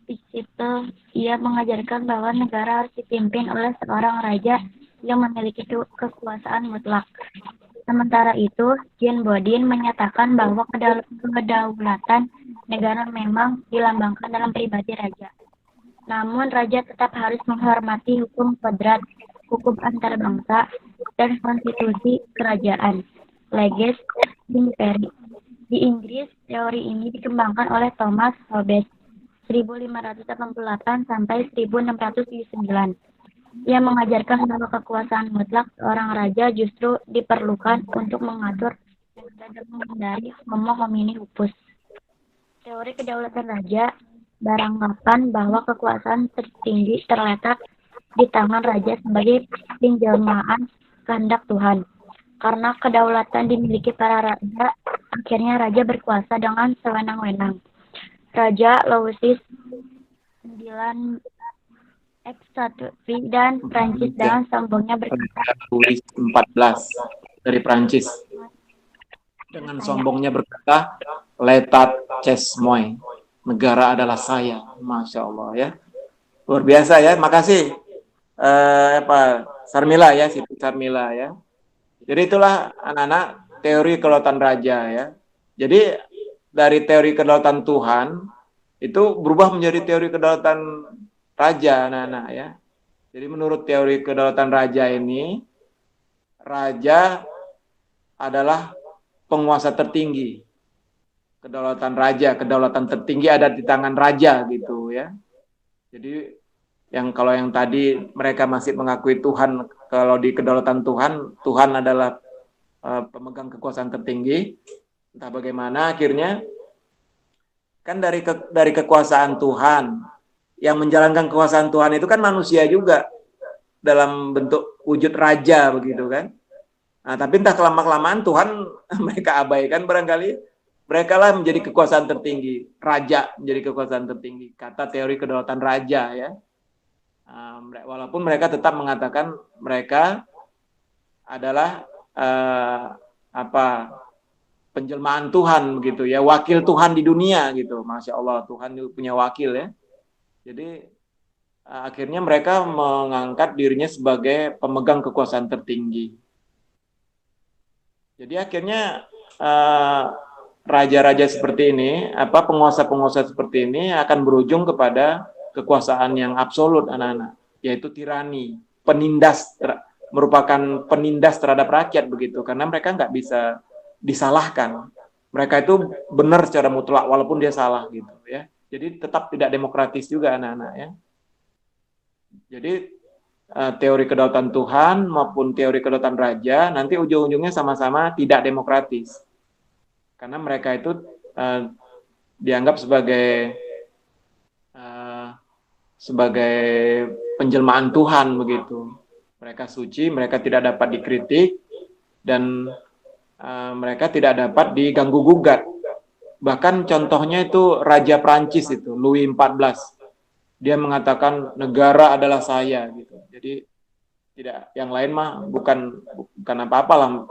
Di situ ia mengajarkan bahwa negara harus dipimpin oleh seorang raja yang memiliki kekuasaan mutlak. Sementara itu, Jean Bodin menyatakan bahwa kedaulatan negara memang dilambangkan dalam pribadi raja. Namun, raja tetap harus menghormati hukum kodrat, hukum antar bangsa, dan konstitusi kerajaan, leges imperi. Di Inggris, teori ini dikembangkan oleh Thomas Hobbes 1588 sampai 1609. Ia mengajarkan bahwa kekuasaan mutlak seorang raja justru diperlukan untuk mengatur dan menghindari homo homini lupus. Teori kedaulatan raja beranggapan bahwa kekuasaan tertinggi terletak di tangan raja sebagai penjelmaan kehendak Tuhan. Karena kedaulatan dimiliki para raja, akhirnya raja berkuasa dengan sewenang-wenang. Raja Louis IX dan Prancis dengan sombongnya berkata, Louis 14 dari Prancis dengan sombongnya berkata, L'État c'est moi, negara adalah saya. Masya Allah ya, luar biasa ya. Makasih Sarmila ya, Siti Sarmila ya. Jadi itulah anak-anak teori kedaulatan raja ya. Jadi dari teori kedaulatan Tuhan itu berubah menjadi teori kedaulatan raja, anak-anak ya. Jadi menurut teori kedaulatan raja ini, raja adalah penguasa tertinggi. Kedaulatan raja, kedaulatan tertinggi ada di tangan raja gitu ya. Jadi kalau yang tadi mereka masih mengakui Tuhan, kalau di kedaulatan Tuhan, Tuhan adalah pemegang kekuasaan tertinggi. Entah bagaimana akhirnya kan dari kekuasaan Tuhan, yang menjalankan kekuasaan Tuhan itu kan manusia juga dalam bentuk wujud raja begitu kan. Nah, tapi entah kelamaan Tuhan mereka abaikan barangkali, mereka lah menjadi kekuasaan tertinggi, raja menjadi kekuasaan tertinggi, kata teori kedaulatan raja ya. Walaupun mereka tetap mengatakan mereka adalah penjelmaan Tuhan begitu ya, wakil Tuhan di dunia gitu. Masya Allah, Tuhan punya wakil ya. Jadi akhirnya mereka mengangkat dirinya sebagai pemegang kekuasaan tertinggi. Jadi akhirnya raja-raja seperti ini, penguasa-penguasa seperti ini akan berujung kepada kekuasaan yang absolut, anak-anak, yaitu tirani, merupakan penindas terhadap rakyat begitu, karena mereka nggak bisa disalahkan. Mereka itu benar secara mutlak walaupun dia salah gitu ya. Jadi tetap tidak demokratis juga, anak-anak ya. Jadi teori kedaulatan Tuhan maupun teori kedaulatan raja nanti ujung-ujungnya sama-sama tidak demokratis. Karena mereka itu dianggap sebagai penjelmaan Tuhan begitu. Mereka suci, mereka tidak dapat dikritik dan mereka tidak dapat diganggu gugat. Bahkan contohnya itu Raja Prancis itu, Louis XIV. Dia mengatakan negara adalah saya gitu. Jadi tidak, yang lain mah bukan apa-apa lah,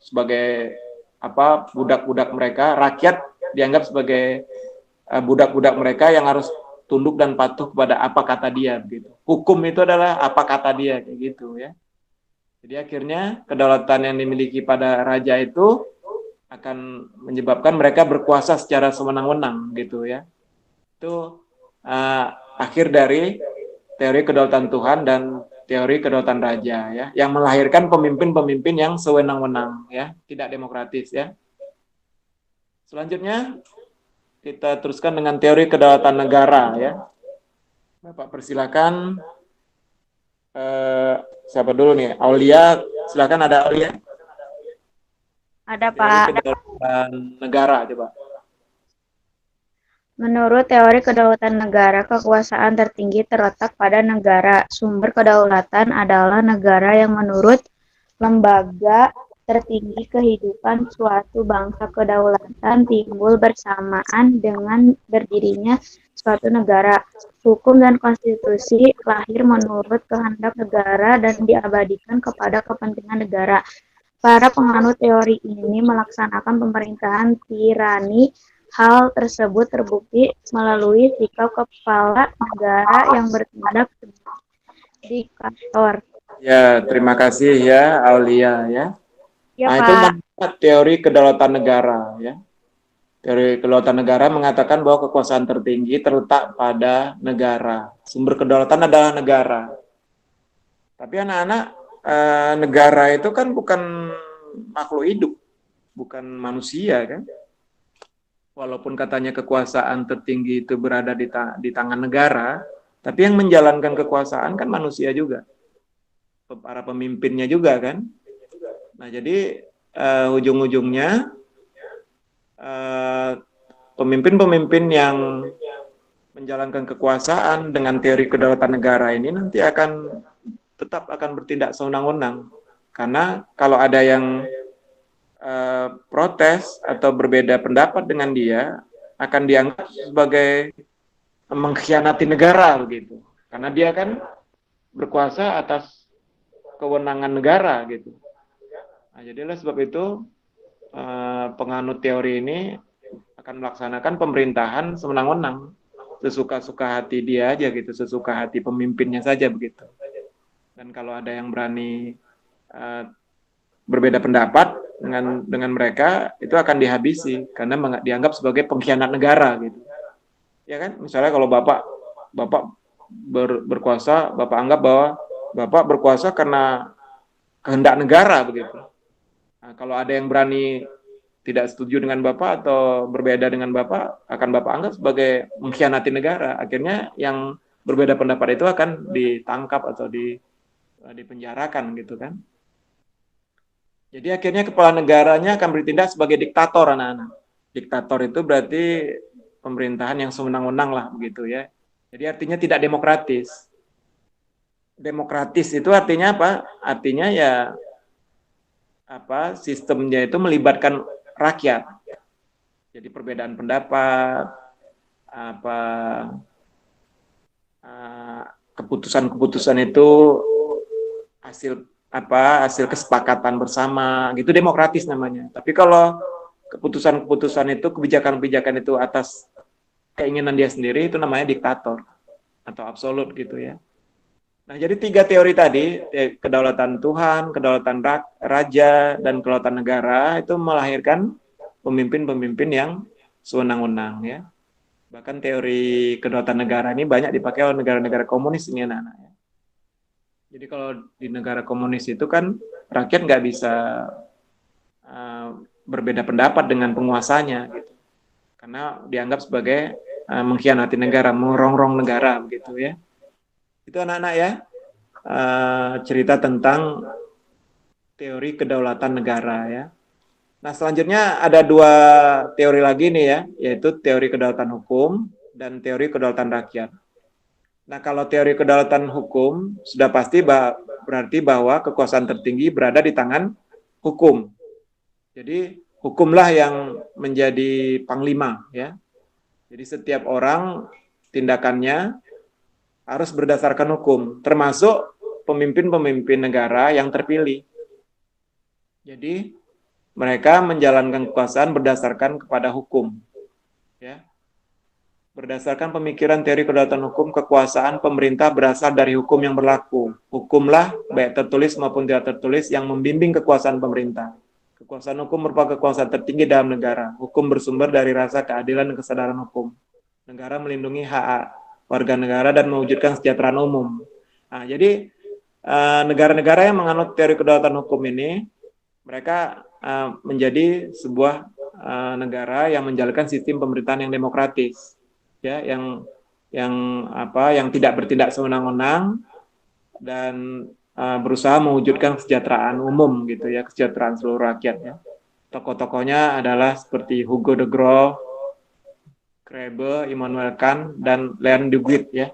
sebagai budak-budak mereka, rakyat dianggap sebagai budak-budak mereka yang harus tunduk dan patuh kepada apa kata dia gitu. Hukum itu adalah apa kata dia kayak gitu ya. Jadi akhirnya kedaulatan yang dimiliki pada raja itu akan menyebabkan mereka berkuasa secara sewenang-wenang gitu ya. Itu akhir dari teori kedaulatan Tuhan dan teori kedaulatan raja ya, yang melahirkan pemimpin-pemimpin yang sewenang-wenang ya, tidak demokratis ya. Selanjutnya kita teruskan dengan teori kedaulatan negara ya. Bapak persilakan. Siapa dulu nih? Aulia, silakan, ada Aulia. Ada, Teori Pak. kedaulatan negara coba. Menurut teori kedaulatan negara, kekuasaan tertinggi terletak pada negara. Sumber kedaulatan adalah negara yang menurut lembaga tertinggi kehidupan suatu bangsa. Kedaulatan timbul bersamaan dengan berdirinya suatu negara. Hukum dan konstitusi lahir menurut kehendak negara dan diabadikan kepada kepentingan negara. Para penganut teori ini melaksanakan pemerintahan tirani. Hal tersebut terbukti melalui sikap kepala negara yang bertindak sebagai diktator. Ya, terima kasih ya Aulia ya. Ya, Nah, Pak. itu namanya teori kedaulatan negara ya. Teori kedaulatan negara mengatakan bahwa kekuasaan tertinggi terletak pada negara. Sumber kedaulatan adalah negara. Tapi anak-anak, negara itu kan bukan makhluk hidup, bukan manusia kan. Walaupun katanya kekuasaan tertinggi itu berada di tangan negara, tapi yang menjalankan kekuasaan kan manusia juga. Para pemimpinnya juga kan. Nah, jadi ujung-ujungnya pemimpin-pemimpin yang menjalankan kekuasaan dengan teori kedaulatan negara ini nanti tetap akan bertindak sewenang-wenang. Karena kalau ada yang protes atau berbeda pendapat dengan dia, akan dianggap sebagai mengkhianati negara begitu. Karena dia kan berkuasa atas kewenangan negara gitu. Nah, jadilah sebab itu penganut teori ini akan melaksanakan pemerintahan sewenang-wenang, sesuka-suka hati dia aja gitu, sesuka hati pemimpinnya saja begitu. Dan kalau ada yang berani berbeda pendapat dengan mereka, itu akan dihabisi karena dianggap sebagai pengkhianat negara gitu. Ya kan? Misalnya kalau Bapak berkuasa, Bapak anggap bahwa Bapak berkuasa karena kehendak negara begitu. Nah, kalau ada yang berani tidak setuju dengan Bapak atau berbeda dengan Bapak, akan Bapak anggap sebagai mengkhianati negara. Akhirnya yang berbeda pendapat itu akan ditangkap atau dipenjarakan gitu kan. Jadi akhirnya kepala negaranya akan bertindak sebagai diktator, anak-anak. Diktator itu berarti pemerintahan yang sewenang-wenang lah begitu ya. Jadi artinya tidak demokratis. Demokratis itu artinya apa? Artinya ya sistemnya itu melibatkan rakyat. Jadi perbedaan pendapat, keputusan-keputusan itu hasil kesepakatan bersama, gitu, demokratis namanya. Tapi kalau keputusan-keputusan itu, kebijakan-kebijakan itu atas keinginan dia sendiri, itu namanya diktator atau absolut gitu ya. Nah, jadi 3 teori tadi, kedaulatan Tuhan, kedaulatan raja, dan kedaulatan negara itu melahirkan pemimpin-pemimpin yang sewenang-wenang ya. Bahkan teori kedaulatan negara ini banyak dipakai oleh negara-negara komunis ini anak-anak ya. Jadi kalau di negara komunis itu kan rakyat nggak bisa berbeda pendapat dengan penguasanya gitu. Karena dianggap sebagai mengkhianati negara, merongrong negara begitu ya. Itu anak-anak ya, cerita tentang teori kedaulatan negara ya. Nah, selanjutnya ada 2 teori lagi nih ya, yaitu teori kedaulatan hukum dan teori kedaulatan rakyat. Nah, kalau teori kedaulatan hukum sudah pasti berarti bahwa kekuasaan tertinggi berada di tangan hukum. Jadi, hukumlah yang menjadi panglima ya. Jadi setiap orang tindakannya harus berdasarkan hukum, termasuk pemimpin-pemimpin negara yang terpilih. Jadi mereka menjalankan kekuasaan berdasarkan kepada hukum. Ya. Berdasarkan pemikiran teori kedaulatan hukum, kekuasaan pemerintah berasal dari hukum yang berlaku. Hukumlah, baik tertulis maupun tidak tertulis, yang membimbing kekuasaan pemerintah. Kekuasaan hukum merupakan kekuasaan tertinggi dalam negara. Hukum bersumber dari rasa keadilan dan kesadaran hukum. Negara melindungi hak warga negara dan mewujudkan kesejahteraan umum. Nah, jadi negara-negara yang menganut teori kedaulatan hukum ini, mereka menjadi sebuah negara yang menjalankan sistem pemerintahan yang demokratis, ya, yang tidak bertindak sewenang-wenang dan berusaha mewujudkan kesejahteraan umum gitu ya, kesejahteraan seluruh rakyat ya. Tokoh-tokohnya adalah seperti Hugo de Groot, Krebe, Immanuel Kant, dan Leon Duguid ya.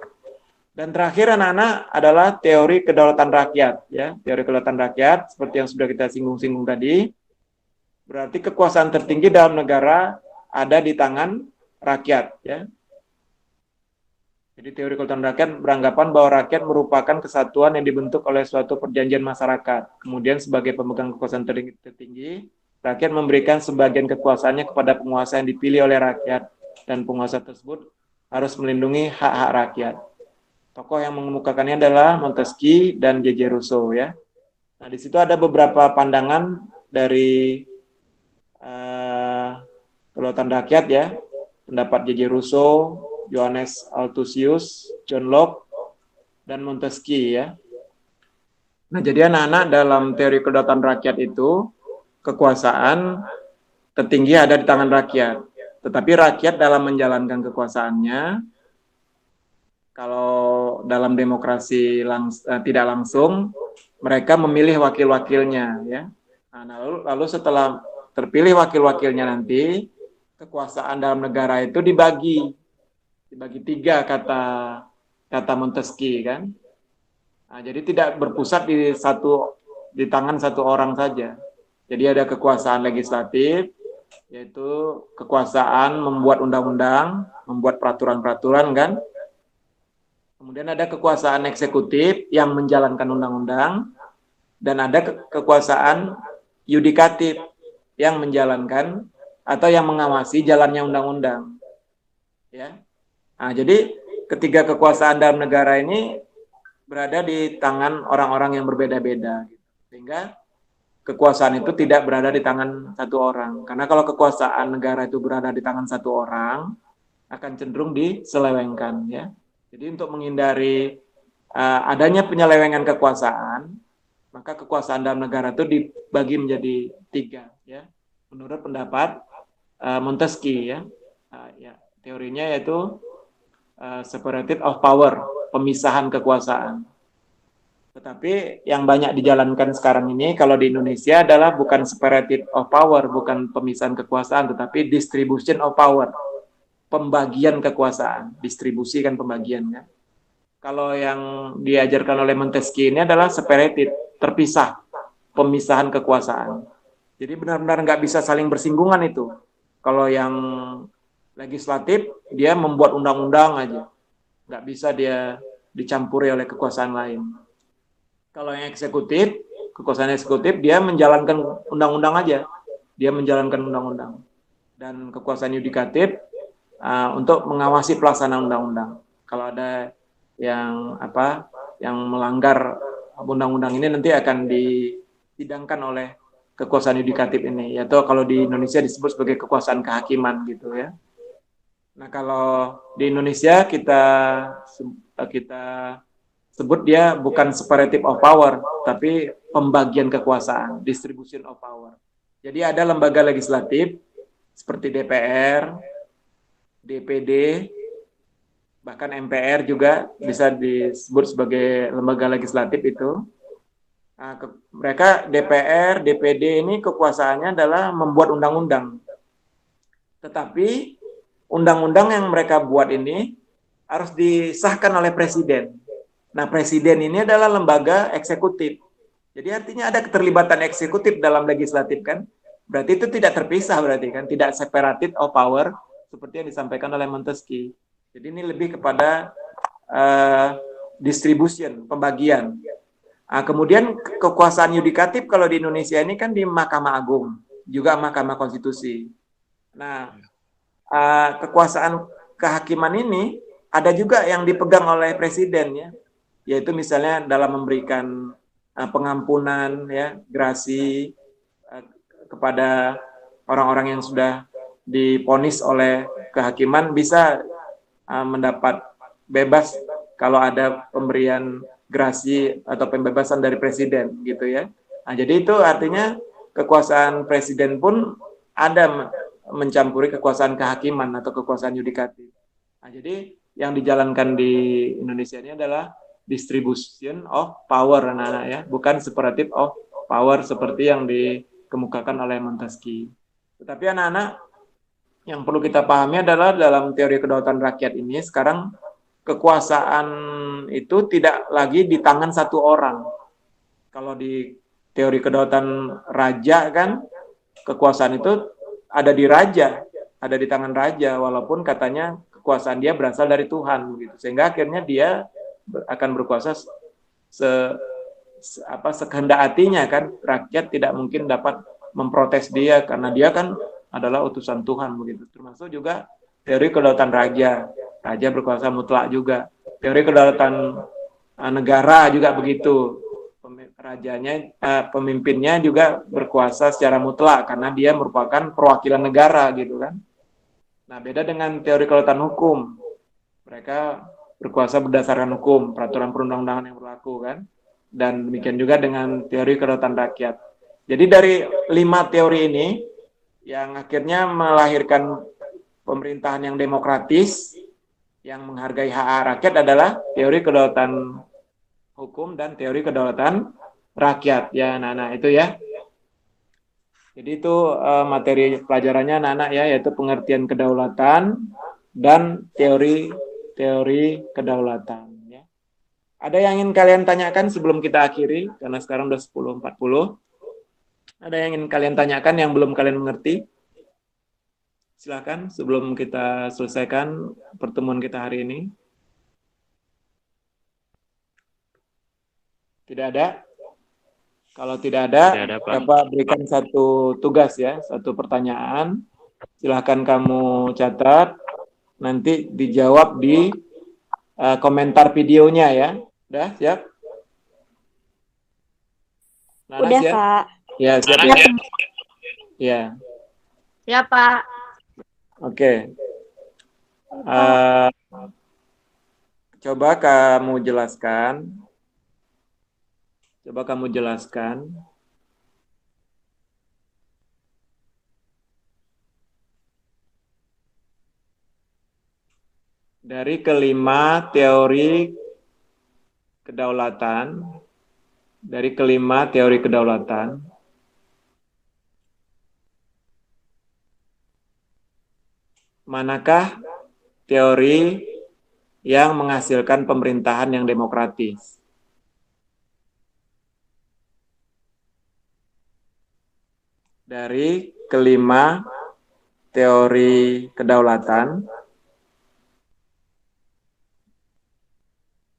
Dan terakhir anak-anak adalah teori kedaulatan rakyat ya. Teori kedaulatan rakyat seperti yang sudah kita singgung-singgung tadi. Berarti kekuasaan tertinggi dalam negara ada di tangan rakyat ya. Jadi teori kedaulatan rakyat beranggapan bahwa rakyat merupakan kesatuan yang dibentuk oleh suatu perjanjian masyarakat. Kemudian sebagai pemegang kekuasaan tertinggi, rakyat memberikan sebagian kekuasaannya kepada penguasa yang dipilih oleh rakyat. Dan penguasa tersebut harus melindungi hak-hak rakyat. Tokoh yang mengemukakannya adalah Montesquieu dan J.J. Rousseau ya. Nah, di situ ada beberapa pandangan dari kedaulatan rakyat ya. Pendapat J.J. Rousseau, Johannes Althusius, John Locke, dan Montesquieu ya. Nah, jadi anak-anak dalam teori kedaulatan rakyat itu kekuasaan tertinggi ada di tangan rakyat. Tetapi rakyat dalam menjalankan kekuasaannya, kalau dalam demokrasi tidak langsung, mereka memilih wakil-wakilnya ya. Nah, lalu setelah terpilih wakil-wakilnya nanti, kekuasaan dalam negara itu dibagi 3 kata Montesquieu kan. Nah, jadi tidak berpusat di tangan satu orang saja. Jadi ada kekuasaan legislatif, yaitu kekuasaan membuat undang-undang, membuat peraturan-peraturan kan. Kemudian ada kekuasaan eksekutif yang menjalankan undang-undang, dan ada kekuasaan yudikatif yang menjalankan atau yang mengawasi jalannya undang-undang. Ya. Nah, jadi ketiga kekuasaan dalam negara ini berada di tangan orang-orang yang berbeda-beda. Sehingga kekuasaan itu tidak berada di tangan satu orang. Karena kalau kekuasaan negara itu berada di tangan satu orang, akan cenderung diselewengkan. Ya. Jadi untuk menghindari adanya penyelewengan kekuasaan, maka kekuasaan dalam negara itu dibagi menjadi 3. Ya. Menurut pendapat Montesquieu. Ya. Ya. Teorinya yaitu separation of power, pemisahan kekuasaan. Tetapi yang banyak dijalankan sekarang ini kalau di Indonesia adalah bukan separation of power, bukan pemisahan kekuasaan, tetapi distribution of power, pembagian kekuasaan, distribusi kan pembagian ya. Kalau yang diajarkan oleh Montesquieu ini adalah separated, terpisah, pemisahan kekuasaan. Jadi benar-benar nggak bisa saling bersinggungan itu. Kalau yang legislatif, dia membuat undang-undang aja. Nggak bisa dia dicampuri oleh kekuasaan lain. Kalau yang eksekutif, kekuasaan eksekutif, dia menjalankan undang-undang aja. Dia menjalankan undang-undang. Dan kekuasaan yudikatif untuk mengawasi pelaksanaan undang-undang. Kalau ada yang yang melanggar undang-undang ini nanti akan disidangkan oleh kekuasaan yudikatif ini, yaitu kalau di Indonesia disebut sebagai kekuasaan kehakiman gitu ya. Nah, kalau di Indonesia kita sebut dia bukan separative of power, tapi pembagian kekuasaan, distribution of power. Jadi ada lembaga legislatif seperti DPR, DPD, bahkan MPR juga bisa disebut sebagai lembaga legislatif itu. Nah, mereka DPR, DPD ini kekuasaannya adalah membuat undang-undang. Tetapi undang-undang yang mereka buat ini harus disahkan oleh presiden. Nah, presiden ini adalah lembaga eksekutif. Jadi artinya ada keterlibatan eksekutif dalam legislatif kan? Berarti itu tidak terpisah berarti kan? Tidak separated of power seperti yang disampaikan oleh Montesquieu. Jadi ini lebih kepada distribution, pembagian. Nah, kemudian kekuasaan yudikatif kalau di Indonesia ini kan di Mahkamah Agung, juga Mahkamah Konstitusi. Nah, kekuasaan kehakiman ini ada juga yang dipegang oleh presiden ya, yaitu misalnya dalam memberikan pengampunan ya, grasi kepada orang-orang yang sudah divonis oleh kehakiman bisa mendapat bebas kalau ada pemberian grasi atau pembebasan dari presiden gitu ya. Nah, jadi itu artinya kekuasaan presiden pun ada mencampuri kekuasaan kehakiman atau kekuasaan yudikatif. Nah, jadi yang dijalankan di Indonesia ini adalah distribution of power, anak-anak ya, bukan separative of power seperti yang dikemukakan oleh Montesquieu. Tetapi anak-anak, yang perlu kita pahami adalah dalam teori kedaulatan rakyat ini sekarang kekuasaan itu tidak lagi di tangan satu orang. Kalau di teori kedaulatan raja kan kekuasaan itu ada di raja, ada di tangan raja, walaupun katanya kekuasaan dia berasal dari Tuhan gitu. Sehingga akhirnya dia akan berkuasa sekehendak hatinya kan. Rakyat tidak mungkin dapat memprotes dia karena dia kan adalah utusan Tuhan begitu. Termasuk juga teori kedaulatan raja. Raja berkuasa mutlak juga. Teori kedaulatan negara juga begitu. Rajanya, pemimpinnya juga berkuasa secara mutlak karena dia merupakan perwakilan negara gitu kan. Nah, beda dengan teori kedaulatan hukum. Mereka berkuasa berdasarkan hukum, peraturan perundang-undangan yang berlaku kan. Dan demikian juga dengan teori kedaulatan rakyat. Jadi dari 5 teori ini yang akhirnya melahirkan pemerintahan yang demokratis, yang menghargai hak rakyat adalah teori kedaulatan hukum dan teori kedaulatan rakyat ya anak-anak itu ya. Jadi itu materi pelajarannya anak-anak ya, yaitu pengertian kedaulatan dan teori kedaulatan ya. Ada yang ingin kalian tanyakan sebelum kita akhiri karena sekarang udah 10.40. Ada yang ingin kalian tanyakan yang belum kalian mengerti? Silakan sebelum kita selesaikan pertemuan kita hari ini. Tidak ada? Kalau tidak ada, Bapak berikan satu tugas ya, satu pertanyaan. Silakan kamu catat, nanti dijawab di komentar videonya ya. Udah siap? Nanas, Udah, ya? Pak. Ya, siap ya. Ya. Ya, Pak. Oke. Coba kamu jelaskan. Dari kelima teori kedaulatan, manakah teori yang menghasilkan pemerintahan yang demokratis? Dari kelima teori kedaulatan,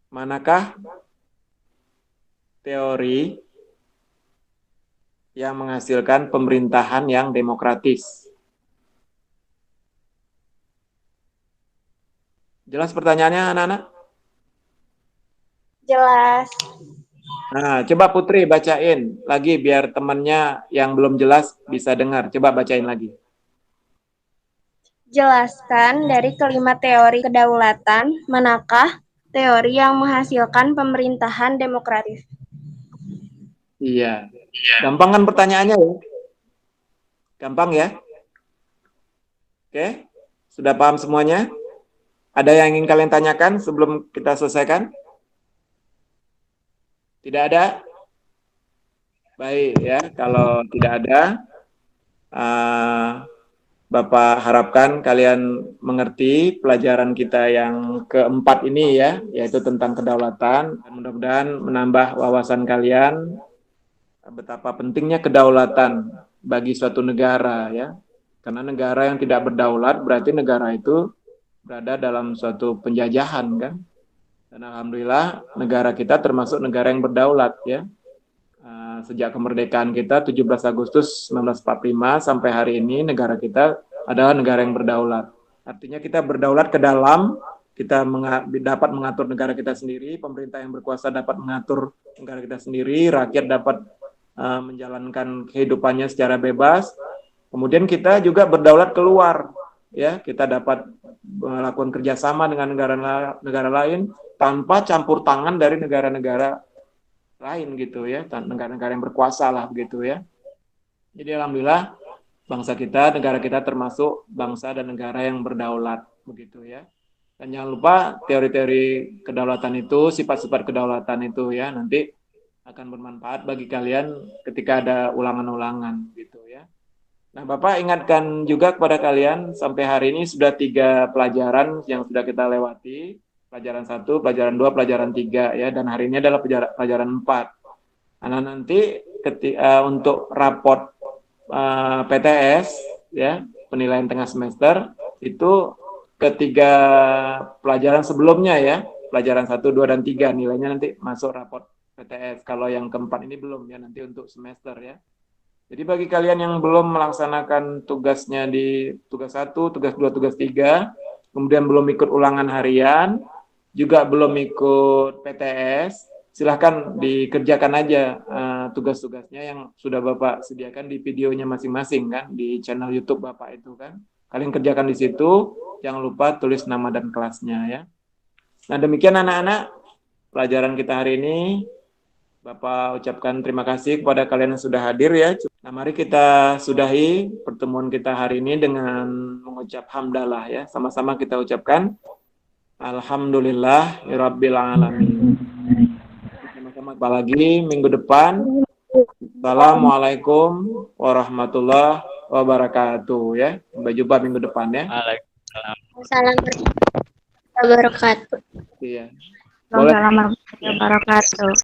manakah teori yang menghasilkan pemerintahan yang demokratis? Jelas pertanyaannya, anak-anak? Jelas. Nah, coba Putri bacain lagi biar temannya yang belum jelas bisa dengar. Coba bacain lagi. Jelaskan dari kelima teori kedaulatan, manakah teori yang menghasilkan pemerintahan demokratis? Iya. Gampang kan pertanyaannya ya? Gampang ya? Oke? Sudah paham semuanya? Ada yang ingin kalian tanyakan sebelum kita selesaikan? Tidak ada? Baik ya, kalau tidak ada, Bapak harapkan kalian mengerti pelajaran kita yang keempat ini ya, yaitu tentang kedaulatan. Mudah-mudahan menambah wawasan kalian betapa pentingnya kedaulatan bagi suatu negara ya. Karena negara yang tidak berdaulat berarti negara itu berada dalam suatu penjajahan kan. Dan alhamdulillah negara kita termasuk negara yang berdaulat ya. Sejak kemerdekaan kita 17 Agustus 1945 sampai hari ini negara kita adalah negara yang berdaulat. Artinya kita berdaulat ke dalam, kita dapat mengatur negara kita sendiri, pemerintah yang berkuasa dapat mengatur negara kita sendiri, rakyat dapat menjalankan kehidupannya secara bebas. Kemudian kita juga berdaulat keluar, ya kita dapat melakukan kerjasama dengan negara lain tanpa campur tangan dari negara-negara lain gitu ya, negara-negara yang berkuasa lah begitu ya. Jadi alhamdulillah bangsa kita, negara kita termasuk bangsa dan negara yang berdaulat begitu ya. Dan jangan lupa teori-teori kedaulatan itu, sifat-sifat kedaulatan itu ya nanti akan bermanfaat bagi kalian ketika ada ulangan-ulangan gitu ya. Nah, Bapak ingatkan juga kepada kalian sampai hari ini sudah 3 pelajaran yang sudah kita lewati. Pelajaran 1, pelajaran 2, pelajaran 3 ya, dan hari ini adalah pelajaran 4. Nah, nanti untuk raport PTS ya, penilaian tengah semester itu ketiga pelajaran sebelumnya ya, pelajaran 1, 2, dan 3 nilainya nanti masuk raport PTS. Kalau yang keempat ini belum ya, nanti untuk semester ya. Jadi bagi kalian yang belum melaksanakan tugasnya di tugas 1, tugas 2, tugas 3, kemudian belum ikut ulangan harian, juga belum ikut PTS, silahkan dikerjakan aja tugas-tugasnya yang sudah Bapak sediakan di videonya masing-masing kan, di channel YouTube Bapak itu kan. Kalian kerjakan di situ, jangan lupa tulis nama dan kelasnya ya. Nah demikian anak-anak, pelajaran kita hari ini. Bapak ucapkan terima kasih kepada kalian yang sudah hadir ya. Nah mari kita sudahi pertemuan kita hari ini dengan mengucap hamdalah ya. Sama-sama kita ucapkan Alhamdulillah Rabbil Alamin. Sama-sama lagi minggu depan. Assalamualaikum warahmatullahi wabarakatuh ya. Sampai jumpa minggu depan ya. Waalaikumsalam. Assalamualaikum warahmatullahi wabarakatuh. Iya. Assalamualaikum warahmatullahi wabarakatuh.